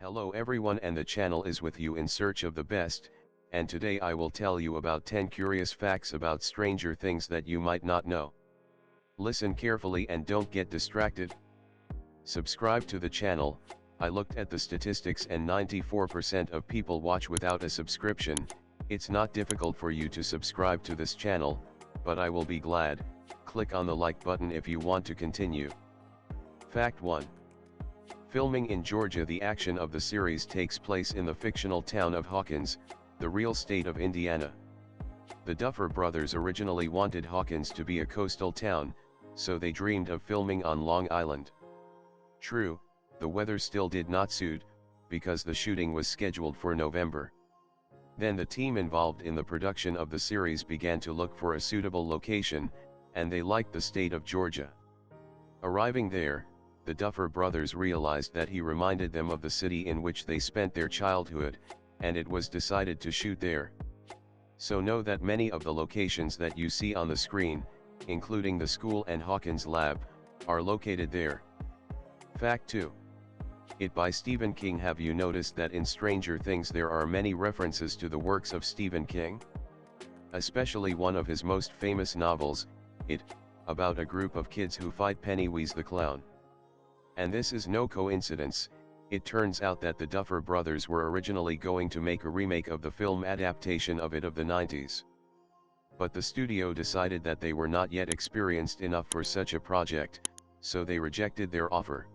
Hello everyone, and the channel is with you in search of the best, and today I will tell you about 10 curious facts about Stranger Things that you might not know. Listen carefully and don't get distracted. Subscribe to the channel. I looked at the statistics and 94% of people watch without a subscription. It's not difficult for you to subscribe to this channel, but I will be glad. Click on the like button if you want to continue. Fact 1. Filming in Georgia. The action of the series takes place in the fictional town of Hawkins, the real state of Indiana. The Duffer brothers originally wanted Hawkins to be a coastal town, so they dreamed of filming on Long Island. True, the weather still did not suit, because the shooting was scheduled for November. Then the team involved in the production of the series began to look for a suitable location, and they liked the state of Georgia. Arriving there, the Duffer brothers realized that he reminded them of the city in which they spent their childhood, and it was decided to shoot there. So know that many of the locations that you see on the screen, including the school and Hawkins lab, are located there. Fact 2. It by Stephen King. Have you noticed that in Stranger Things there are many references to the works of Stephen King? Especially one of his most famous novels, It, about a group of kids who fight Pennywise the clown. And this is no coincidence. It turns out that the Duffer brothers were originally going to make a remake of the film adaptation of It of the 90s. But the studio decided that they were not yet experienced enough for such a project, so they rejected their offer.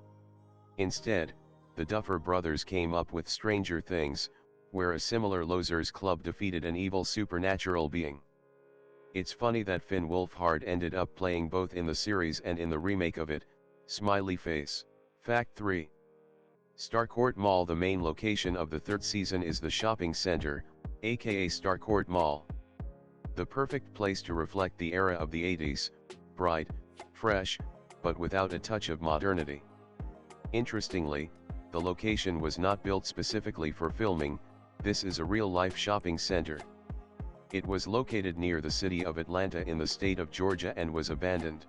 Instead, the Duffer brothers came up with Stranger Things, where a similar losers club defeated an evil supernatural being. It's funny that Finn Wolfhard ended up playing both in the series and in the remake of It. Smiley face. Fact 3. Starcourt Mall. The main location of the third season is the shopping center, aka Starcourt Mall. The perfect place to reflect the era of the 80s, bright, fresh, but without a touch of modernity. Interestingly, the location was not built specifically for filming. This is a real-life shopping center. It was located near the city of Atlanta in the state of Georgia and was abandoned.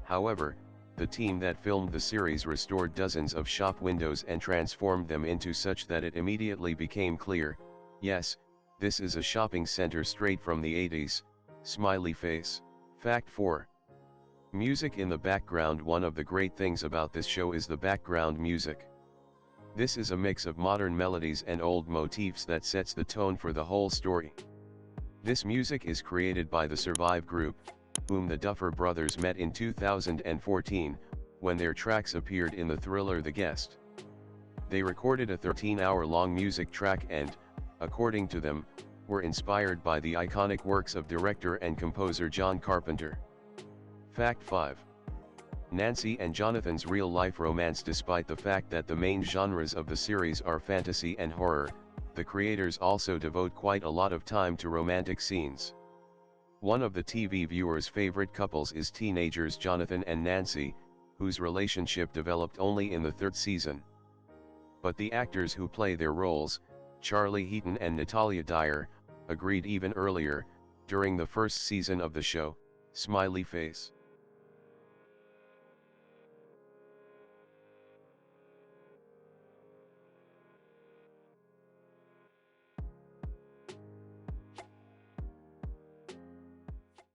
However, the team that filmed the series restored dozens of shop windows and transformed them into such that it immediately became clear, yes, this is a shopping center straight from the 80s, smiley face. Fact 4. Music in the background. One of the great things about this show is the background music. This is a mix of modern melodies and old motifs that sets the tone for the whole story. This music is created by the Survive group, whom the Duffer brothers met in 2014, when their tracks appeared in the thriller The Guest. They recorded a 13-hour-long music track and, according to them, were inspired by the iconic works of director and composer John Carpenter. Fact 5. Nancy and Jonathan's real-life romance. Despite the fact that the main genres of the series are fantasy and horror, the creators also devote quite a lot of time to romantic scenes. One of the TV viewers' favorite couples is teenagers Jonathan and Nancy, whose relationship developed only in the third season. But the actors who play their roles, Charlie Heaton and Natalia Dyer, agreed even earlier, during the first season of the show, smiley face.